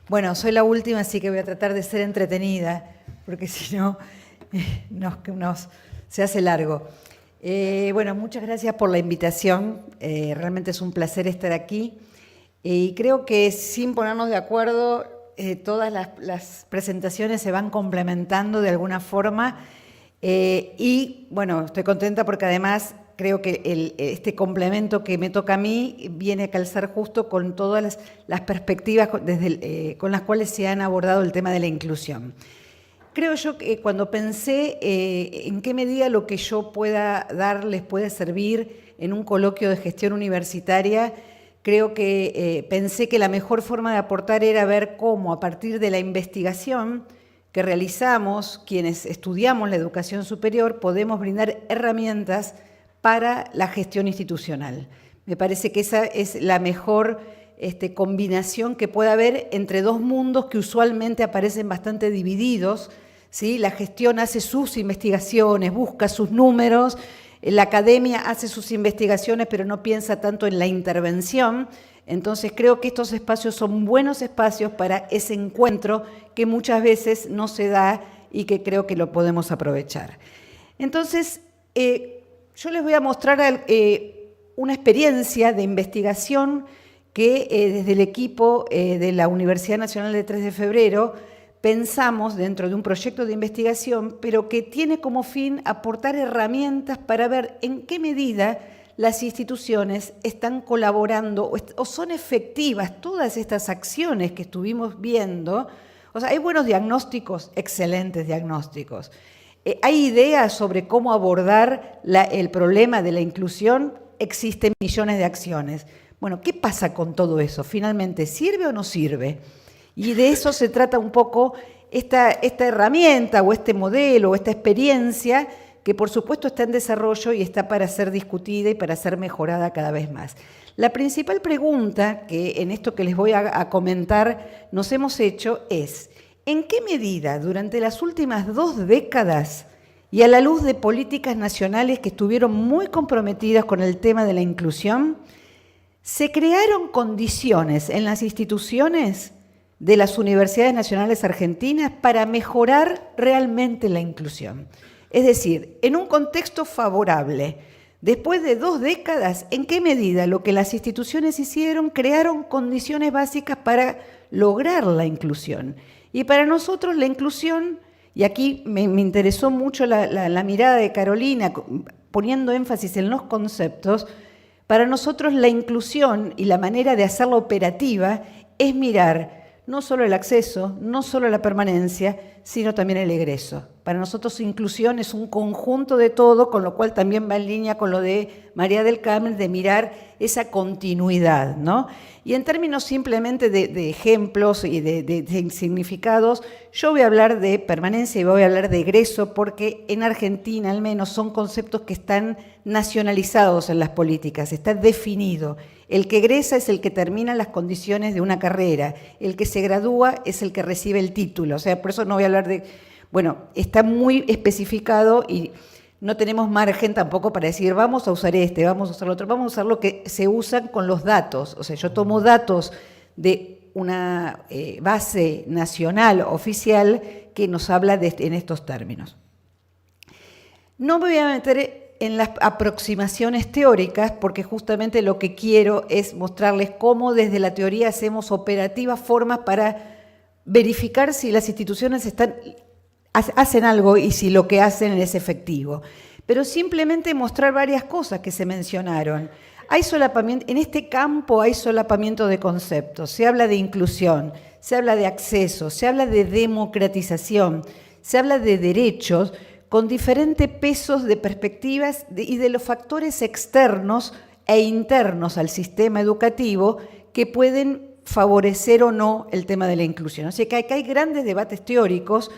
Bueno, soy la última, así que voy a tratar de ser entretenida, porque si no, se hace largo. Bueno, muchas gracias por la invitación. Realmente es un placer estar aquí. Y creo que sin ponernos de acuerdo, todas las presentaciones se van complementando de alguna forma. Y bueno, estoy contenta porque además creo que este complemento que me toca a mí viene a calzar justo con todas las perspectivas con las cuales se han abordado el tema de la inclusión. Creo yo que cuando pensé en qué medida lo que yo pueda dar les puede servir en un coloquio de gestión universitaria, creo que pensé que la mejor forma de aportar era ver cómo a partir de la investigación que realizamos, quienes estudiamos la educación superior, podemos brindar herramientas para la gestión institucional. Me parece que esa es la mejor combinación que puede haber entre dos mundos que usualmente aparecen bastante divididos, ¿sí? La gestión hace sus investigaciones, busca sus números, la academia hace sus investigaciones, pero no piensa tanto en la intervención. Entonces creo que estos espacios son buenos espacios para ese encuentro que muchas veces no se da y que creo que lo podemos aprovechar. Entonces, yo les voy a mostrar una experiencia de investigación que desde el equipo de la Universidad Nacional de 3 de Febrero pensamos dentro de un proyecto de investigación, pero que tiene como fin aportar herramientas para ver en qué medida las instituciones están colaborando o son efectivas todas estas acciones que estuvimos viendo. O sea, hay buenos diagnósticos, excelentes diagnósticos. ¿Hay ideas sobre cómo abordar el problema de la inclusión? Existen millones de acciones. Bueno, ¿qué pasa con todo eso? ¿Finalmente sirve o no sirve? Y de eso se trata un poco esta herramienta o este modelo o esta experiencia que por supuesto está en desarrollo y está para ser discutida y para ser mejorada cada vez más. La principal pregunta que en esto que les voy a comentar nos hemos hecho es: ¿en qué medida durante las últimas 2 décadas y a la luz de políticas nacionales que estuvieron muy comprometidas con el tema de la inclusión, se crearon condiciones en las instituciones de las universidades nacionales argentinas para mejorar realmente la inclusión? Es decir, en un contexto favorable, después de 2 décadas, ¿en qué medida lo que las instituciones hicieron crearon condiciones básicas para lograr la inclusión? Y para nosotros la inclusión, y aquí me interesó mucho la mirada de Carolina, poniendo énfasis en los conceptos, para nosotros la inclusión y la manera de hacerla operativa es mirar no solo el acceso, no solo la permanencia, sino también el egreso. Para nosotros inclusión es un conjunto de todo, con lo cual también va en línea con lo de María del Carmen, de mirar esa continuidad, ¿no? Y en términos simplemente de ejemplos y de significados, yo voy a hablar de permanencia y voy a hablar de egreso, porque en Argentina al menos son conceptos que están nacionalizados en las políticas, está definido. El que egresa es el que termina las condiciones de una carrera, el que se gradúa es el que recibe el título, o sea, por eso no voy a hablar de... Bueno, está muy especificado y no tenemos margen tampoco para decir vamos a usar vamos a usar lo otro, vamos a usar lo que se usan con los datos. O sea, yo tomo datos de una base nacional oficial que nos habla en estos términos. No me voy a meter en las aproximaciones teóricas, porque justamente lo que quiero es mostrarles cómo desde la teoría hacemos operativas formas para verificar si las instituciones hacen algo y si lo que hacen es efectivo. Pero simplemente mostrar varias cosas que se mencionaron. Hay solapamiento, en este campo hay solapamiento de conceptos. Se habla de inclusión, se habla de acceso, se habla de democratización, se habla de derechos, con diferentes pesos de perspectivas y de los factores externos e internos al sistema educativo que pueden favorecer o no el tema de la inclusión. O sea que acá hay grandes debates teóricos.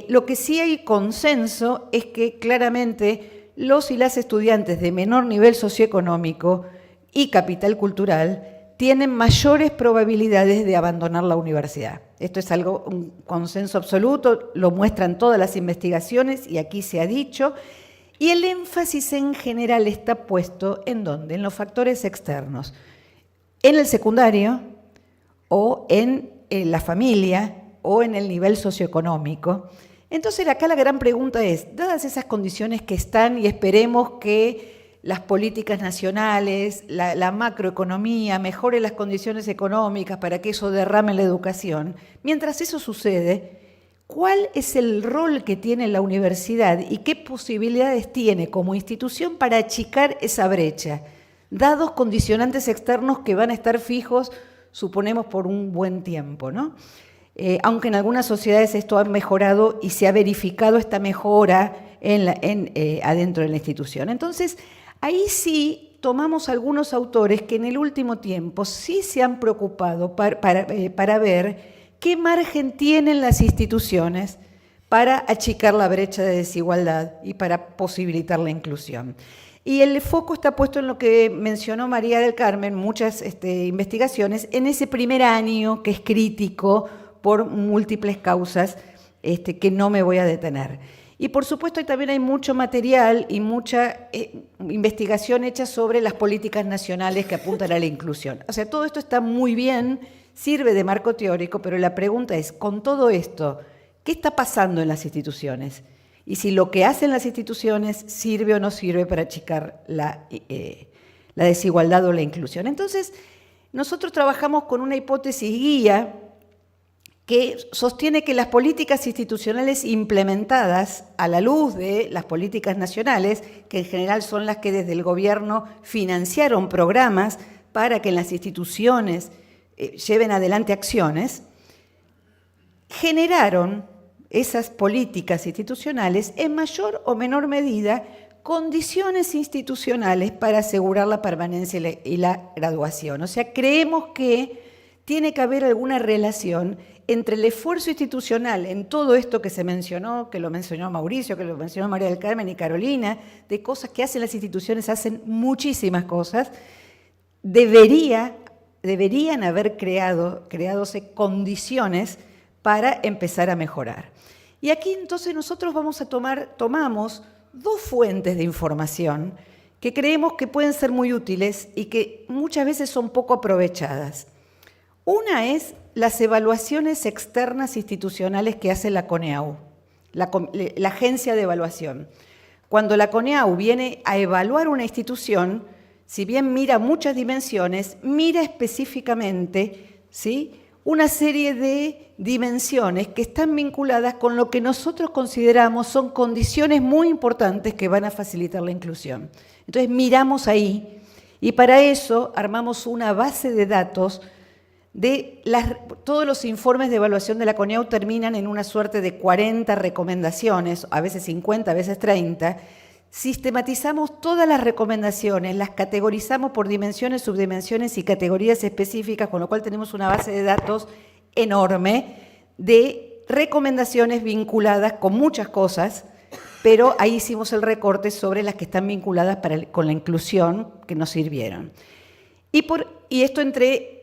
Lo que sí hay consenso es que claramente los y las estudiantes de menor nivel socioeconómico y capital cultural tienen mayores probabilidades de abandonar la universidad. Esto es un consenso absoluto, lo muestran todas las investigaciones y aquí se ha dicho. Y el énfasis en general está puesto ¿en dónde? En los factores externos. En el secundario o en la familia o en el nivel socioeconómico. Entonces acá la gran pregunta es, dadas esas condiciones que están y esperemos que las políticas nacionales, la macroeconomía mejore las condiciones económicas para que eso derrame en la educación, mientras eso sucede, ¿cuál es el rol que tiene la universidad y qué posibilidades tiene como institución para achicar esa brecha, dados condicionantes externos que van a estar fijos, suponemos, por un buen tiempo, ¿no? Aunque en algunas sociedades esto ha mejorado y se ha verificado esta mejora adentro de la institución. Entonces, ahí sí tomamos algunos autores que en el último tiempo sí se han preocupado para ver qué margen tienen las instituciones para achicar la brecha de desigualdad y para posibilitar la inclusión. Y el foco está puesto en lo que mencionó María del Carmen, muchas investigaciones, en ese primer año que es crítico por múltiples causas que no me voy a detener. Y por supuesto también hay mucho material y mucha investigación hecha sobre las políticas nacionales que apuntan a la inclusión. O sea, todo esto está muy bien, sirve de marco teórico, pero la pregunta es, con todo esto, ¿qué está pasando en las instituciones? Y si lo que hacen las instituciones sirve o no sirve para achicar la desigualdad o la inclusión. Entonces, nosotros trabajamos con una hipótesis guía que sostiene que las políticas institucionales implementadas a la luz de las políticas nacionales, que en general son las que desde el gobierno financiaron programas para que en las instituciones lleven adelante acciones, generaron esas políticas institucionales en mayor o menor medida condiciones institucionales para asegurar la permanencia y la graduación. O sea, creemos que tiene que haber alguna relación entre el esfuerzo institucional en todo esto que se mencionó, que lo mencionó Mauricio, que lo mencionó María del Carmen y Carolina, de cosas que hacen las instituciones, hacen muchísimas cosas, deberían haber creadose condiciones para empezar a mejorar. Y aquí entonces nosotros tomamos dos fuentes de información que creemos que pueden ser muy útiles y que muchas veces son poco aprovechadas. Una es las evaluaciones externas institucionales que hace la CONEAU, la agencia de evaluación. Cuando la CONEAU viene a evaluar una institución, si bien mira muchas dimensiones, mira específicamente, ¿sí?, una serie de dimensiones que están vinculadas con lo que nosotros consideramos son condiciones muy importantes que van a facilitar la inclusión. Entonces miramos ahí y para eso armamos una base de datos de todos los informes de evaluación de la CONEAU terminan en una suerte de 40 recomendaciones, a veces 50, a veces 30. Sistematizamos todas las recomendaciones, las categorizamos por dimensiones, subdimensiones y categorías específicas, con lo cual tenemos una base de datos enorme de recomendaciones vinculadas con muchas cosas, pero ahí hicimos el recorte sobre las que están vinculadas con la inclusión que nos sirvieron. Y esto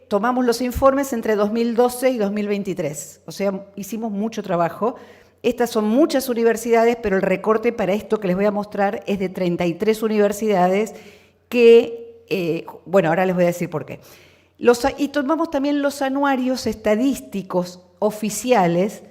tomamos los informes entre 2012 y 2023, o sea, hicimos mucho trabajo. Estas son muchas universidades, pero el recorte para esto que les voy a mostrar es de 33 universidades que, bueno, ahora les voy a decir por qué. Y tomamos también los anuarios estadísticos oficiales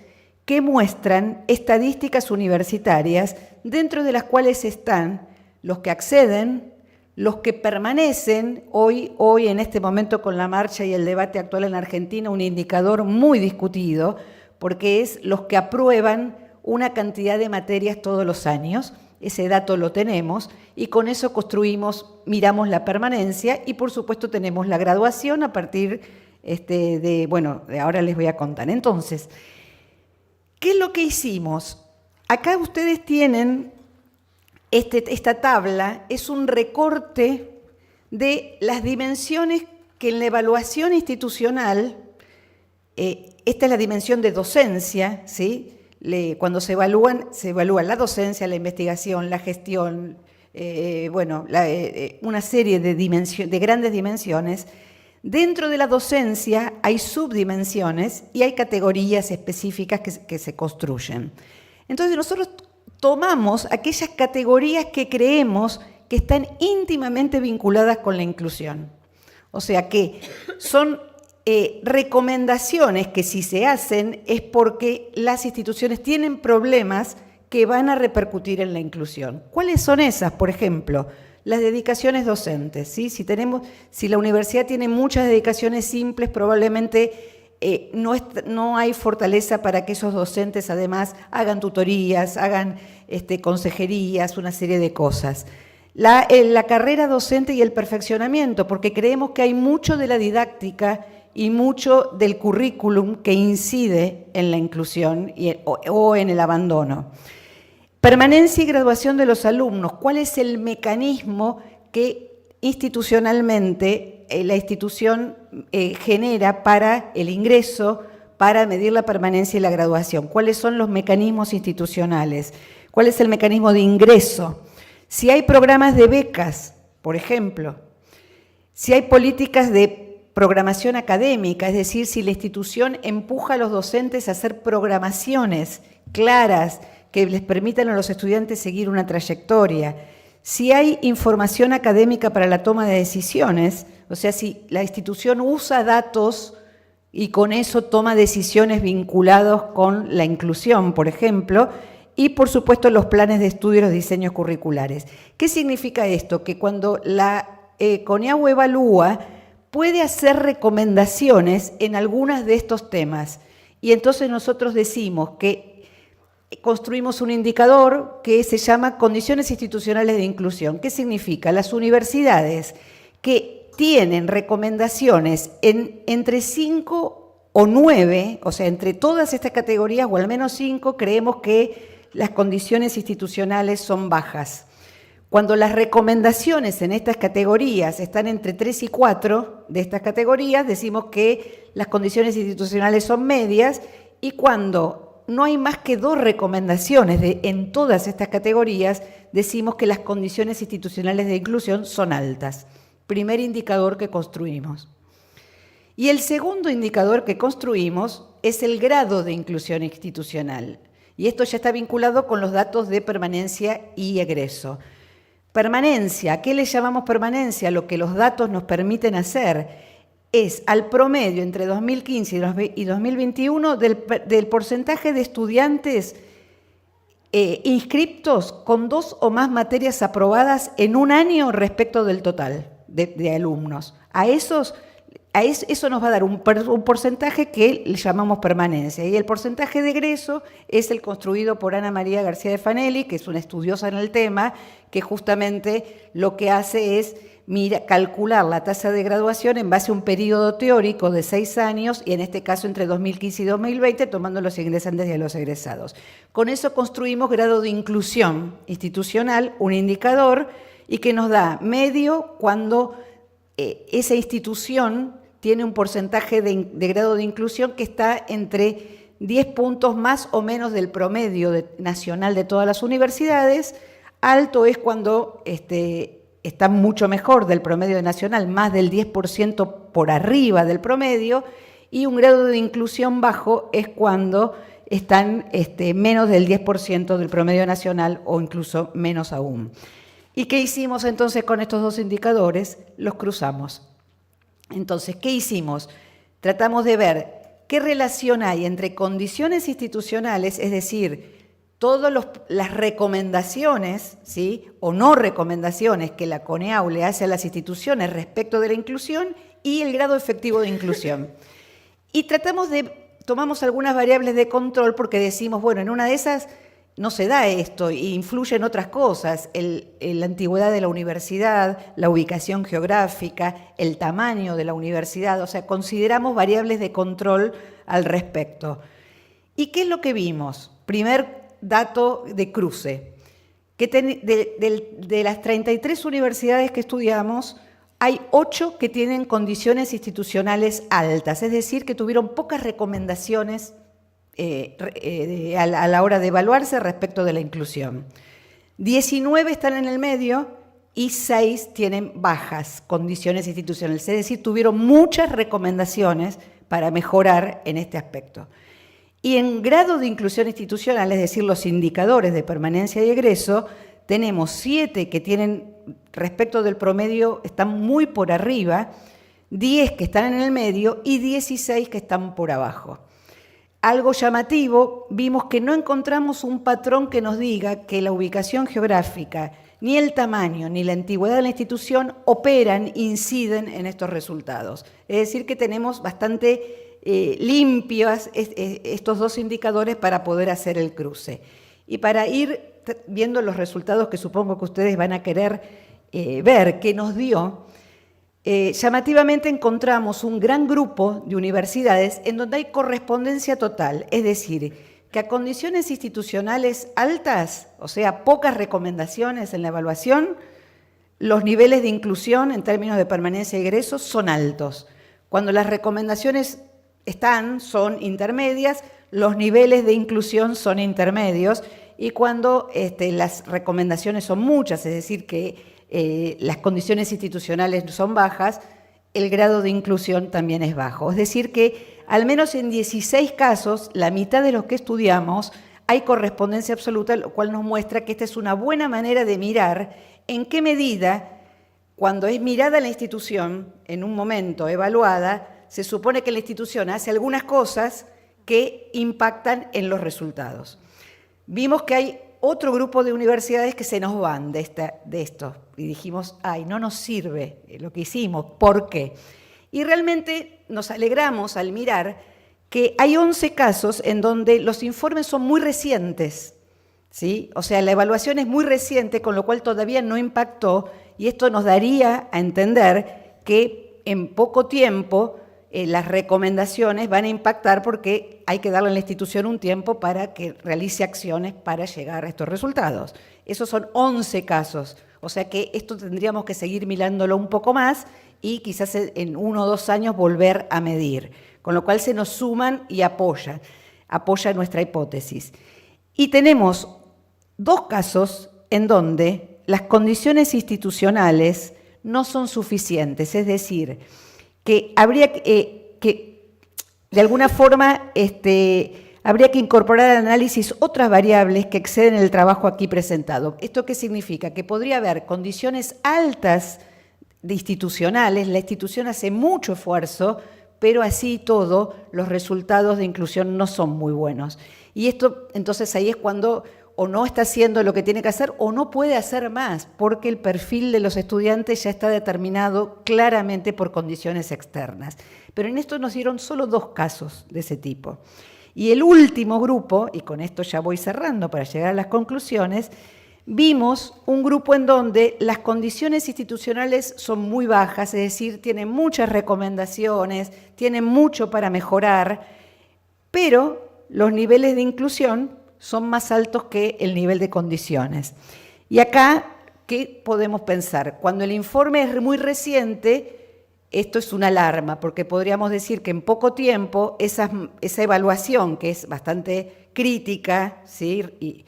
que muestran estadísticas universitarias, dentro de las cuales están los que acceden, los que permanecen, hoy en este momento con la marcha y el debate actual en Argentina, un indicador muy discutido, porque es los que aprueban una cantidad de materias todos los años. Ese dato lo tenemos y con eso miramos la permanencia y por supuesto tenemos la graduación a partir de ahora les voy a contar. Entonces, ¿qué es lo que hicimos? Acá ustedes tienen esta tabla, es un recorte de las dimensiones que en la evaluación institucional, esta es la dimensión de docencia, ¿sí? Cuando se evalúa la docencia, la investigación, la gestión, una serie de grandes dimensiones. Dentro de la docencia hay subdimensiones y hay categorías específicas que se construyen. Entonces nosotros tomamos aquellas categorías que creemos que están íntimamente vinculadas con la inclusión. O sea que son recomendaciones que si se hacen es porque las instituciones tienen problemas que van a repercutir en la inclusión. ¿Cuáles son esas? Por ejemplo, las dedicaciones docentes, ¿sí? Si la universidad tiene muchas dedicaciones simples, probablemente no hay fortaleza para que esos docentes además hagan tutorías, hagan consejerías, una serie de cosas. La carrera docente y el perfeccionamiento, porque creemos que hay mucho de la didáctica y mucho del currículum que incide en la inclusión o en el abandono. Permanencia y graduación de los alumnos. ¿Cuál es el mecanismo que institucionalmente la institución genera para el ingreso, para medir la permanencia y la graduación? ¿Cuáles son los mecanismos institucionales? ¿Cuál es el mecanismo de ingreso? Si hay programas de becas, por ejemplo, si hay políticas de programación académica, es decir, si la institución empuja a los docentes a hacer programaciones claras que les permitan a los estudiantes seguir una trayectoria, si hay información académica para la toma de decisiones, o sea, si la institución usa datos y con eso toma decisiones vinculadas con la inclusión, por ejemplo, y por supuesto los planes de estudio y los diseños curriculares. ¿Qué significa esto? Que cuando la CONEAU evalúa, puede hacer recomendaciones en algunos de estos temas. Y entonces nosotros decimos que construimos un indicador que se llama condiciones institucionales de inclusión. ¿Qué significa? Las universidades que tienen recomendaciones entre 5 o 9, o sea, entre todas estas categorías, o al menos 5, creemos que las condiciones institucionales son bajas. Cuando las recomendaciones en estas categorías están entre 3 y 4 de estas categorías, decimos que las condiciones institucionales son medias, y cuando no hay más que 2 recomendaciones en todas estas categorías, decimos que las condiciones institucionales de inclusión son altas. Primer indicador que construimos. Y el segundo indicador que construimos es el grado de inclusión institucional. Y esto ya está vinculado con los datos de permanencia y egreso. Permanencia, ¿qué le llamamos permanencia? Lo que los datos nos permiten hacer es al promedio entre 2015 y 2021 del porcentaje de estudiantes inscriptos con 2 o más materias aprobadas en un año respecto del total de alumnos. Eso nos va a dar un porcentaje que le llamamos permanencia. Y el porcentaje de egreso es el construido por Ana María García de Fanelli, que es una estudiosa en el tema, que justamente lo que hace es calcular la tasa de graduación en base a un periodo teórico de 6 años, y en este caso entre 2015 y 2020, tomando los ingresantes y a los egresados. Con eso construimos grado de inclusión institucional, un indicador, y que nos da medio cuando esa institución tiene un porcentaje de grado de inclusión que está entre 10 puntos más o menos del promedio nacional de todas las universidades. Alto es cuando está mucho mejor del promedio nacional, más del 10% por arriba del promedio, y un grado de inclusión bajo es cuando están menos del 10% del promedio nacional o incluso menos aún. ¿Y qué hicimos entonces con estos 2 indicadores? Los cruzamos. Entonces, ¿qué hicimos? Tratamos de ver qué relación hay entre condiciones institucionales, es decir, todas las recomendaciones, ¿sí?, o no recomendaciones que la CONEAU le hace a las instituciones respecto de la inclusión, y el grado efectivo de inclusión. Y tomamos algunas variables de control porque decimos, bueno, en una de esas no se da esto e influye en otras cosas, la antigüedad de la universidad, la ubicación geográfica, el tamaño de la universidad, o sea, consideramos variables de control al respecto. ¿Y qué es lo que vimos? Primer dato de cruce, que de las 33 universidades que estudiamos, hay 8 que tienen condiciones institucionales altas, es decir, que tuvieron pocas recomendaciones a la hora de evaluarse respecto de la inclusión. 19 están en el medio y 6 tienen bajas condiciones institucionales, es decir, tuvieron muchas recomendaciones para mejorar en este aspecto. Y en grado de inclusión institucional, es decir, los indicadores de permanencia y egreso, tenemos 7 que tienen, respecto del promedio, están muy por arriba, 10 que están en el medio y 16 que están por abajo. Algo llamativo, vimos que no encontramos un patrón que nos diga que la ubicación geográfica, ni el tamaño, ni la antigüedad de la institución operan, inciden en estos resultados. Es decir, que tenemos bastante limpios estos dos indicadores para poder hacer el cruce. Y para ir viendo los resultados que supongo que ustedes van a querer ver qué nos dio, llamativamente encontramos un gran grupo de universidades en donde hay correspondencia total, es decir, que a condiciones institucionales altas, o sea, pocas recomendaciones en la evaluación, los niveles de inclusión en términos de permanencia y egresos son altos. Cuando las recomendaciones son intermedias, los niveles de inclusión son intermedios, y cuando las recomendaciones son muchas, es decir, que las condiciones institucionales son bajas, el grado de inclusión también es bajo. Es decir que al menos en 16 casos, la mitad de los que estudiamos, hay correspondencia absoluta, lo cual nos muestra que esta es una buena manera de mirar en qué medida, cuando es mirada la institución en un momento evaluada, se supone que la institución hace algunas cosas que impactan en los resultados. Vimos que hay otro grupo de universidades que se nos van de esto y dijimos, ay, no nos sirve lo que hicimos, ¿por qué? Y realmente nos alegramos al mirar que hay 11 casos en donde los informes son muy recientes, ¿sí? O sea, la evaluación es muy reciente, con lo cual todavía no impactó, y esto nos daría a entender que en poco tiempo las recomendaciones van a impactar porque hay que darle a la institución un tiempo para que realice acciones para llegar a estos resultados. Esos son 11 casos, o sea que esto tendríamos que seguir mirándolo un poco más y quizás en 1 o 2 años volver a medir, con lo cual se nos suman y apoya nuestra hipótesis. Y tenemos 2 casos en donde las condiciones institucionales no son suficientes, es decir, que habría que de alguna forma habría que incorporar al análisis otras variables que exceden el trabajo aquí presentado. ¿Esto qué significa? Que podría haber condiciones altas de institucionales, la institución hace mucho esfuerzo, pero así todo los resultados de inclusión no son muy buenos. Y esto, entonces ahí es cuando o no está haciendo lo que tiene que hacer o no puede hacer más, porque el perfil de los estudiantes ya está determinado claramente por condiciones externas. Pero en esto nos dieron solo 2 casos de ese tipo. Y el último grupo, y con esto ya voy cerrando para llegar a las conclusiones, vimos un grupo en donde las condiciones institucionales son muy bajas, es decir, tienen muchas recomendaciones, tienen mucho para mejorar, pero los niveles de inclusión son más altos que el nivel de condiciones. Y acá, ¿qué podemos pensar? Cuando el informe es muy reciente, esto es una alarma, porque podríamos decir que en poco tiempo esa evaluación, que es bastante crítica, ¿sí?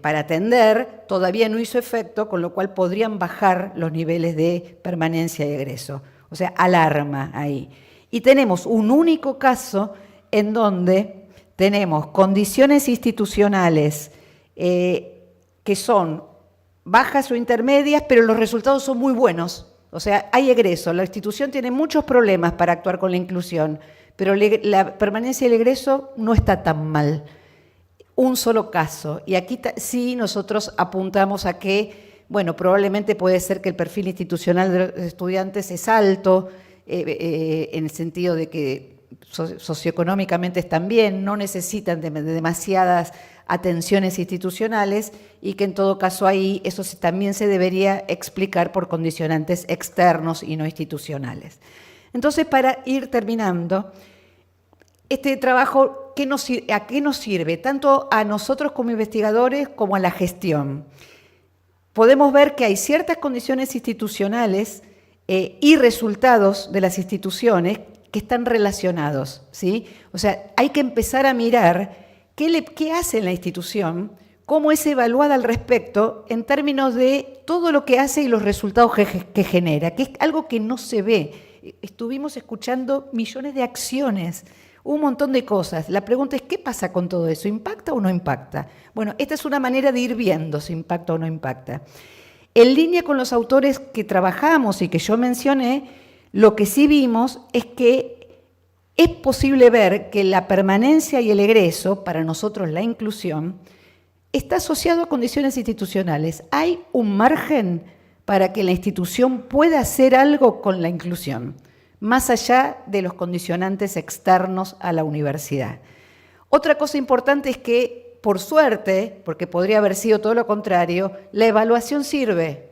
Para atender, todavía no hizo efecto, con lo cual podrían bajar los niveles de permanencia y egreso. O sea, alarma ahí. Y tenemos un único caso en donde tenemos condiciones institucionales que son bajas o intermedias, pero los resultados son muy buenos. O sea, hay egreso. La institución tiene muchos problemas para actuar con la inclusión, pero la permanencia y el egreso no está tan mal. Un solo caso. Y aquí sí nosotros apuntamos a que, bueno, probablemente puede ser que el perfil institucional de los estudiantes es alto, en el sentido de que socioeconómicamente están bien, no necesitan de demasiadas atenciones institucionales y que en todo caso ahí eso también se debería explicar por condicionantes externos y no institucionales. Entonces, para ir terminando, este trabajo, ¿a qué nos sirve? Tanto a nosotros como investigadores como a la gestión. Podemos ver que hay ciertas condiciones institucionales y resultados de las instituciones que están relacionados, ¿sí? O sea, hay que empezar a mirar qué hace la institución, cómo es evaluada al respecto en términos de todo lo que hace y los resultados que genera, que es algo que no se ve. Estuvimos escuchando millones de acciones, un montón de cosas. La pregunta es, ¿qué pasa con todo eso? ¿Impacta o no impacta? Bueno, esta es una manera de ir viendo si impacta o no impacta. En línea con los autores que trabajamos y que yo mencioné, Lo que sí vimos es que es posible ver que la permanencia y el egreso, para nosotros la inclusión, está asociado a condiciones institucionales. Hay un margen para que la institución pueda hacer algo con la inclusión, más allá de los condicionantes externos a la universidad. Otra cosa importante es que, por suerte, porque podría haber sido todo lo contrario, la evaluación sirve.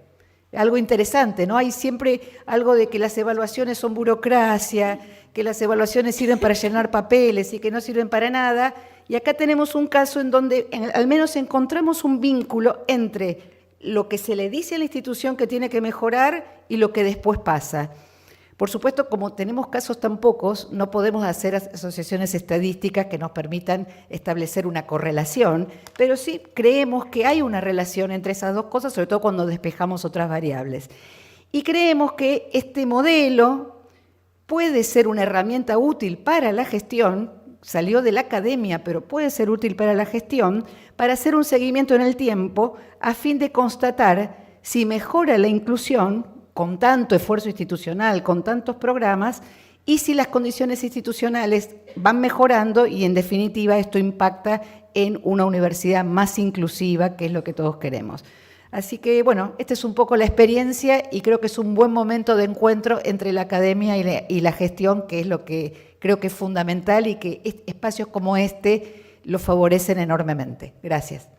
Algo interesante, ¿no? Hay siempre algo de que las evaluaciones son burocracia, que las evaluaciones sirven para llenar papeles y que no sirven para nada. Y acá tenemos un caso en donde al menos encontramos un vínculo entre lo que se le dice a la institución que tiene que mejorar y lo que después pasa. Por supuesto, como tenemos casos tan pocos, no podemos hacer asociaciones estadísticas que nos permitan establecer una correlación, pero sí creemos que hay una relación entre esas dos cosas, sobre todo cuando despejamos otras variables. Y creemos que este modelo puede ser una herramienta útil para la gestión, salió de la academia, pero puede ser útil para la gestión, para hacer un seguimiento en el tiempo a fin de constatar si mejora la inclusión con tanto esfuerzo institucional, con tantos programas, y si las condiciones institucionales van mejorando y, en definitiva, esto impacta en una universidad más inclusiva, que es lo que todos queremos. Así que, bueno, esta es un poco la experiencia y creo que es un buen momento de encuentro entre la academia y la gestión, que es lo que creo que es fundamental y que espacios como este lo favorecen enormemente. Gracias.